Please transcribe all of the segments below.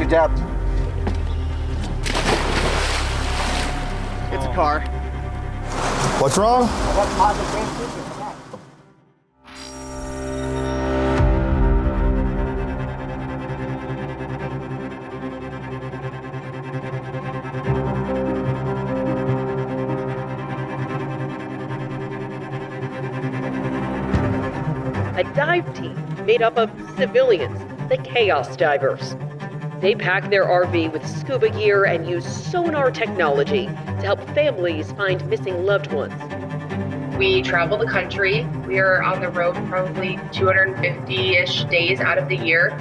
your depth. It's a car. What's wrong? A dive team made up of civilians, the Chaos Divers. They pack their RV with scuba gear and use sonar technology to help families find missing loved ones. We travel the country. We are on the road probably 250-ish days out of the year.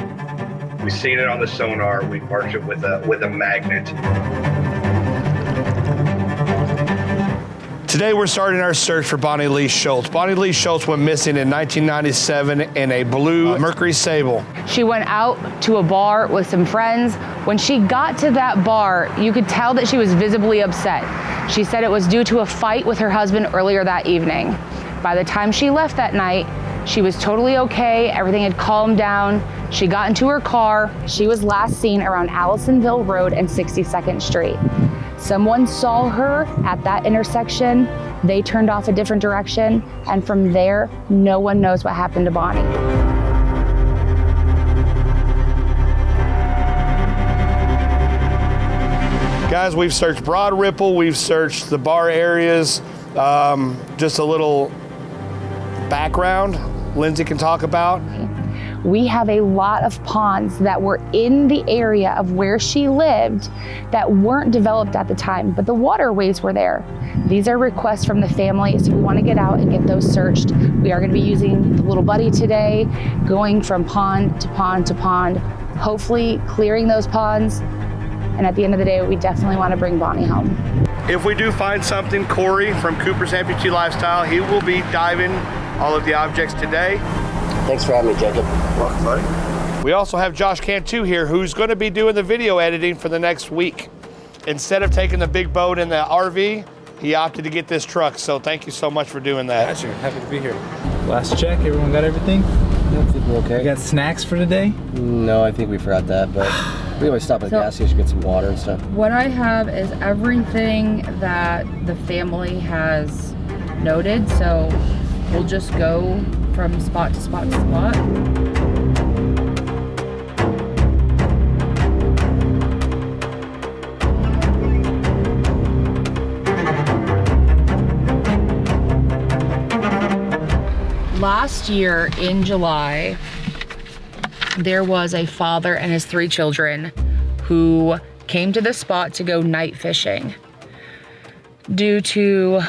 We've seen it on the sonar. We marked it with a magnet. Today we're starting our search for Bonnie Lee Shultz. Bonnie Lee Shultz went missing in 1997 in a blue Mercury Sable. She went out to a bar with some friends. When she got to that bar, you could tell that she was visibly upset. She said it was due to a fight with her husband earlier that evening. By the time she left that night, she was totally okay. Everything had calmed down. She got into her car. She was last seen around Allisonville Road and 62nd Street. Someone saw her at that intersection. They turned off a different direction, and from there, no one knows what happened to Bonnie. Guys, we've searched Broad Ripple, we've searched the bar areas. Just a little background Lindsay can talk about. We have a lot of ponds that were in the area of where she lived that weren't developed at the time, but the waterways were there. These are requests from the family, so we want to get out and get those searched. We are going to be using the little buddy today, going from pond to pond to pond, hopefully clearing those ponds. And at the end of the day, we definitely want to bring Bonnie home. If we do find something, Corey from Cooper's Amputee Lifestyle, he will be diving all of the objects today. Thanks for having me, Jacob. Welcome, buddy. We also have Josh Cantu here, who's going to be doing the video editing for the next week. Instead of taking the big boat in the RV, he opted to get this truck. So thank you so much for doing that. Gotcha. Happy to be here. Last check, everyone got everything? I think we're okay. You got snacks for today? No, I think we forgot that, but we always stop at the gas station, get some water and stuff. What I have is everything that the family has noted, so we'll just go from spot to spot to spot. Last year in July, there was a father and his 3 children who came to the spot to go night fishing. Due to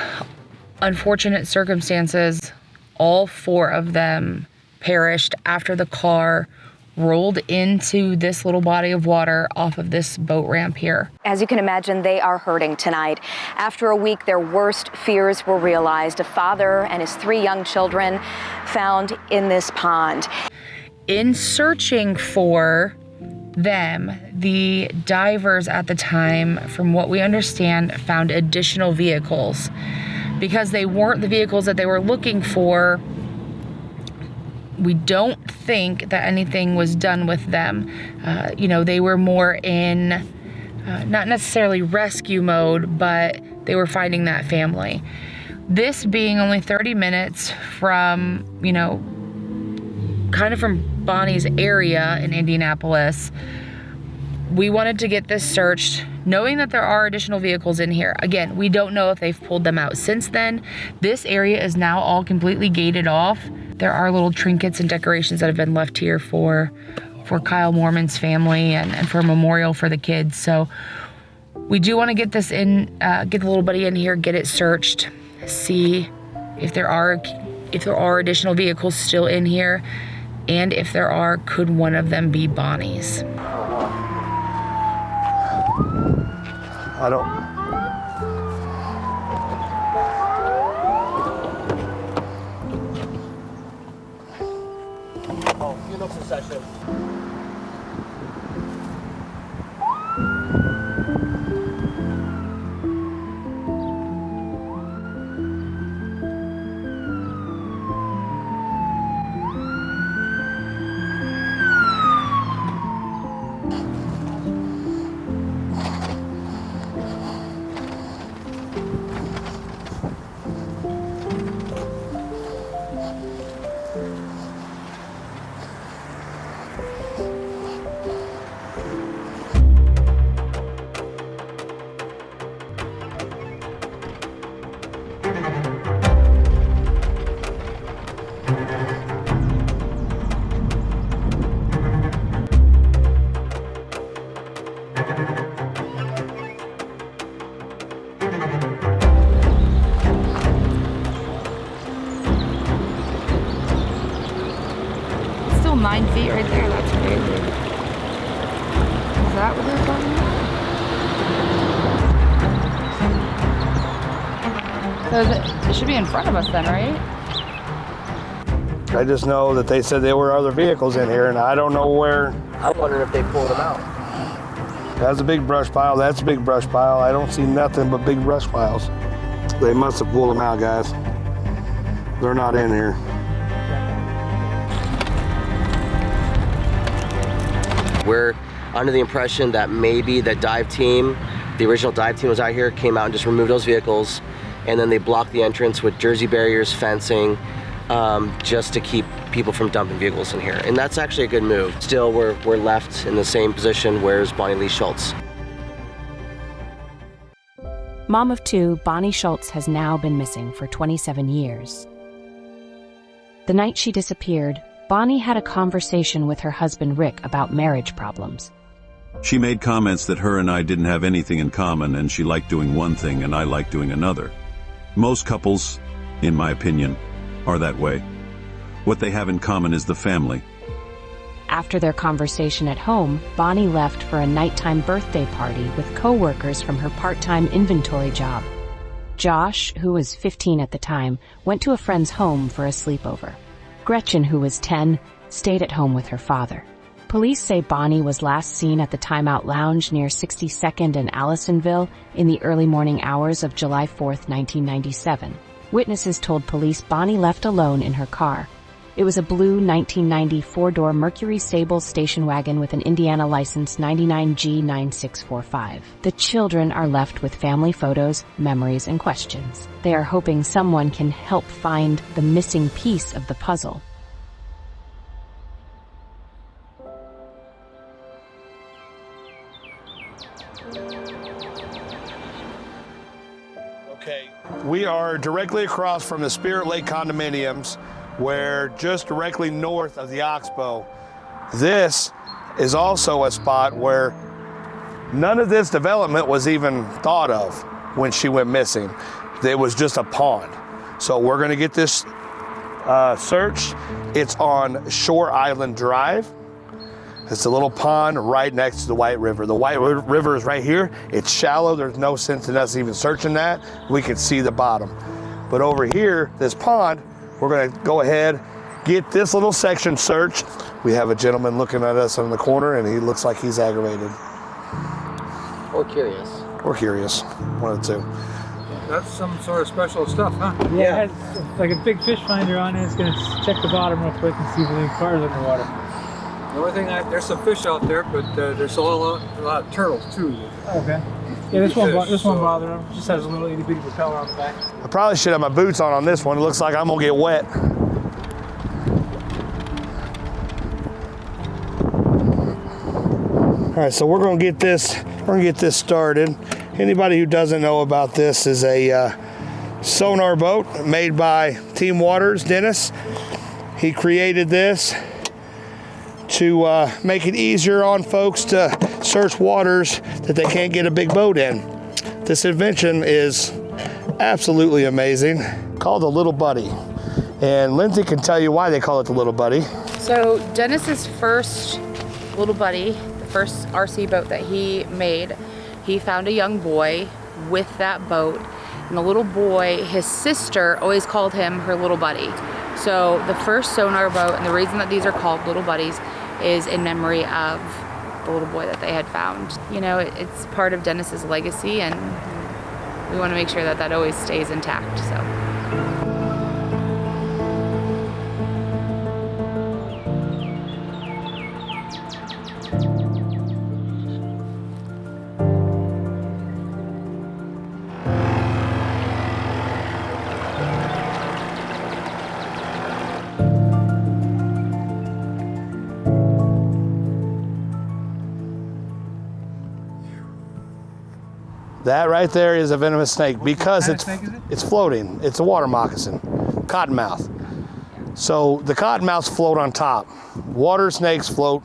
unfortunate circumstances, all 4 of them perished after the car rolled into this little body of water off of this boat ramp here. As you can imagine, they are hurting tonight. After a week, their worst fears were realized. A father and his 3 young children found in this pond. In searching for them, the divers at the time, from what we understand, found additional vehicles. Because they weren't the vehicles that they were looking for, we don't think that anything was done with them. They were more in, not necessarily rescue mode, but they were finding that family. This being only 30 minutes from, kind of from Bonnie's area in Indianapolis, we wanted to get this searched, knowing that there are additional vehicles in here. Again, we don't know if they've pulled them out since then. This area is now all completely gated off. There are little trinkets and decorations that have been left here for Kyle Mormon's family and for a memorial for the kids. So we do want to get this in, get the little buddy in here, get it searched, see if there are additional vehicles still in here, and if there are, could one of them be Bonnie's? I don't. Funeral procession. at with your phone? So it should be in front of us then, right? I just know that they said there were other vehicles in here, and I don't know where. I'm wondering if they pulled them out. That's a big brush pile. That's a big brush pile. I don't see nothing but big brush piles. They must have pulled them out, guys. They're not in here. We're under the impression that maybe the dive team, the original dive team was out here, came out and just removed those vehicles, and then they blocked the entrance with jersey barriers, fencing, just to keep people from dumping vehicles in here. And that's actually a good move. Still, we're left in the same position. Where's Bonnie Lee Shultz? Mom of two, Bonnie Shultz has now been missing for 27 years. The night she disappeared, Bonnie had a conversation with her husband Rick about marriage problems. She made comments that her and I didn't have anything in common, and she liked doing one thing and I liked doing another. Most couples, in my opinion, are that way. What they have in common is the family. After their conversation at home, Bonnie left for a nighttime birthday party with co-workers from her part-time inventory job. Josh, who was 15 at the time, went to a friend's home for a sleepover. Gretchen, who was 10, stayed at home with her father. Police say Bonnie was last seen at the Timeout Lounge near 62nd and Allisonville in the early morning hours of July 4th, 1997. Witnesses told police Bonnie left alone in her car. It was a blue 1990 four-door Mercury Sable station wagon with an Indiana license 99G9645. The children are left with family photos, memories, and questions. They are hoping someone can help find the missing piece of the puzzle. Okay, we are directly across from the Spirit Lake condominiums. We're just directly north of the Oxbow. This is also a spot where none of this development was even thought of when she went missing. It was just a pond. So we're gonna get this searched. It's on Shore Island Drive. It's a little pond right next to the White River. The White River is right here. It's shallow. There's no sense in us even searching that. We can see the bottom. But over here, this pond, we're gonna go ahead, get this little section searched. We have a gentleman looking at us in the corner, and he looks like he's aggravated. Or curious. Or curious, one of the two. That's some sort of special stuff, huh? Yeah. It has like a big fish finder on it. It's gonna check the bottom real quick and see if there's any cars underwater. The only thing, there's some fish out there, but there's a lot of turtles too. Okay. Yeah, this won't bother them. Just has a little itty bitty propeller on the back. I probably should have my boots on this one. It looks like I'm gonna get wet. All right, so we're gonna get this started. Anybody who doesn't know about this is a sonar boat made by Team Waters, Dennis. He created this to make it easier on folks to search waters that they can't get a big boat in. This invention is absolutely amazing, called the Little Buddy. And Lindsay can tell you why they call it the Little Buddy. So Dennis's first Little Buddy, the first RC boat that he made, he found a young boy with that boat. And the little boy, his sister always called him her little buddy. So the first sonar boat, and the reason that these are called Little Buddies is in memory of the little boy that they had found. You know, it's part of Dennis's legacy, and we want to make sure that that always stays intact, so. That right there is a venomous snake because it's floating. It's a water moccasin, cottonmouth. So the cottonmouths float on top. Water snakes float,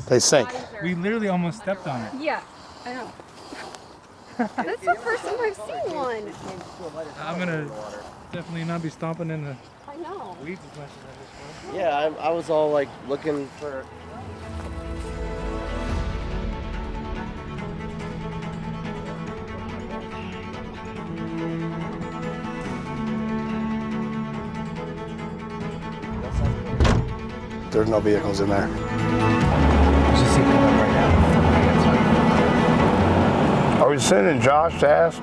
they sink. We literally almost stepped on it. Yeah, I know. That's the first time I've seen one. I'm gonna definitely not be stomping in the weeds as much as I just was. Yeah, I was all like looking for. there's no vehicles in there. Just see coming up right now. Are we sending Josh to ask?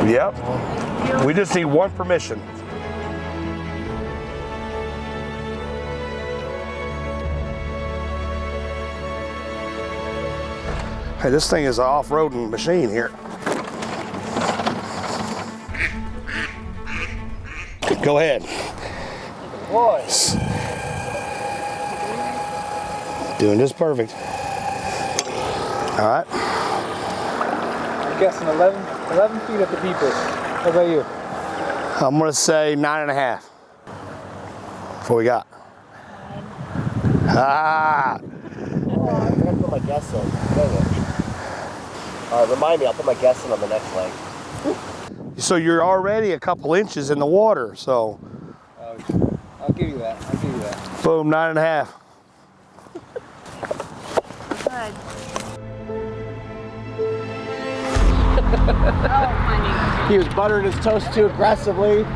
Yep. We just need one permission. Hey, this thing is an off-roading machine here. Go ahead. Boys. Doing just perfect. All right. I'm guessing 11 feet at the deepest. How about you? I'm gonna say 9.5. That's what we got. Ah! I forgot to put my guess in. Remind me, I'll put my guess in on the next leg. So you're already a couple inches in the water, so. I'll give you that. I'll give you that. Boom, 9.5. Good. He was buttering his toast too aggressively.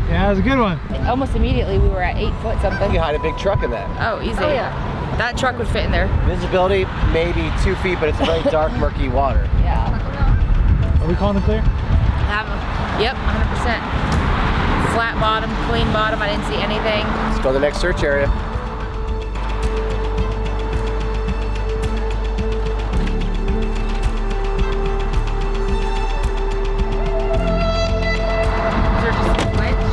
Yeah, that was a good one. Almost immediately we were at 8 foot something. You had a big truck in that. Oh, easy. Oh, yeah. That truck would fit in there. Visibility, maybe 2 feet, but it's very dark, murky water. Yeah. Are we calling it clear? Yep, 100%. Flat bottom, clean bottom. I didn't see anything. Let's go to the next search area. Is there just a glitch?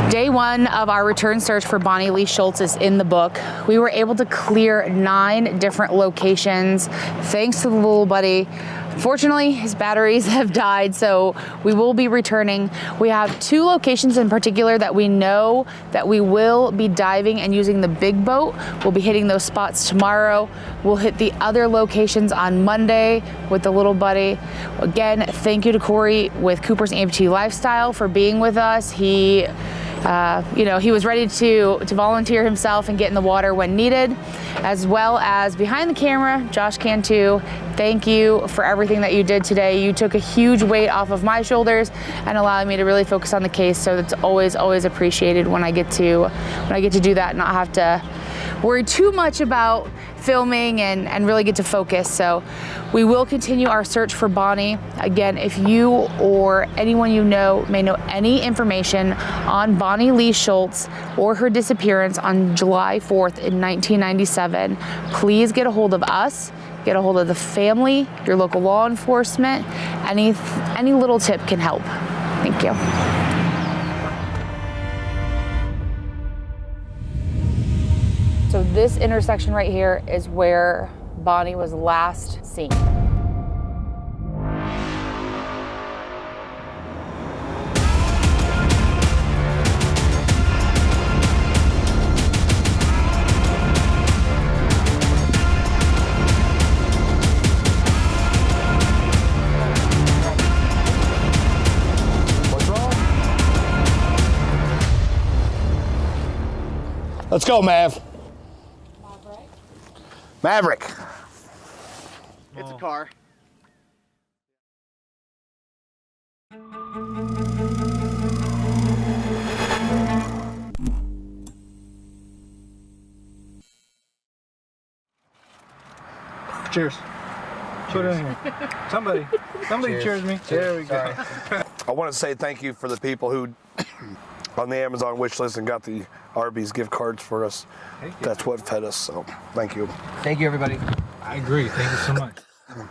Day one of our return search for Bonnie Lee Shultz is in the book. We were able to clear 9 different locations thanks to the little buddy. Fortunately, his batteries have died, so we will be returning. We have 2 locations in particular that we know that we will be diving and using the big boat. We'll be hitting those spots tomorrow. We'll hit the other locations on Monday with the little buddy. Again, thank you to Corey with Cooper's Amputee Lifestyle for being with us. He was ready to volunteer himself and get in the water when needed, as well as behind the camera, Josh Cantu. Thank you for everything that you did today. You took a huge weight off of my shoulders and allowed me to really focus on the case. So that's always appreciated when I get to do that and not have to worry too much about filming and really get to focus. So we will continue our search for Bonnie. Again, if you or anyone you know may know any information on Bonnie Lee Shultz or her disappearance on July 4th in 1997, please get a hold of us, get a hold of the family, your local law enforcement. Any little tip can help. Thank you. So this intersection right here is where Bonnie was last seen. What's wrong? Let's go, Mav. Maverick. It's a car. Cheers. Put it in here. Somebody cheers me. There we go. I want to say thank you for the people who on the Amazon wish list and got the Arby's gift cards for us. That's what fed us. So thank you. Thank you, everybody. I agree. Thank you so much.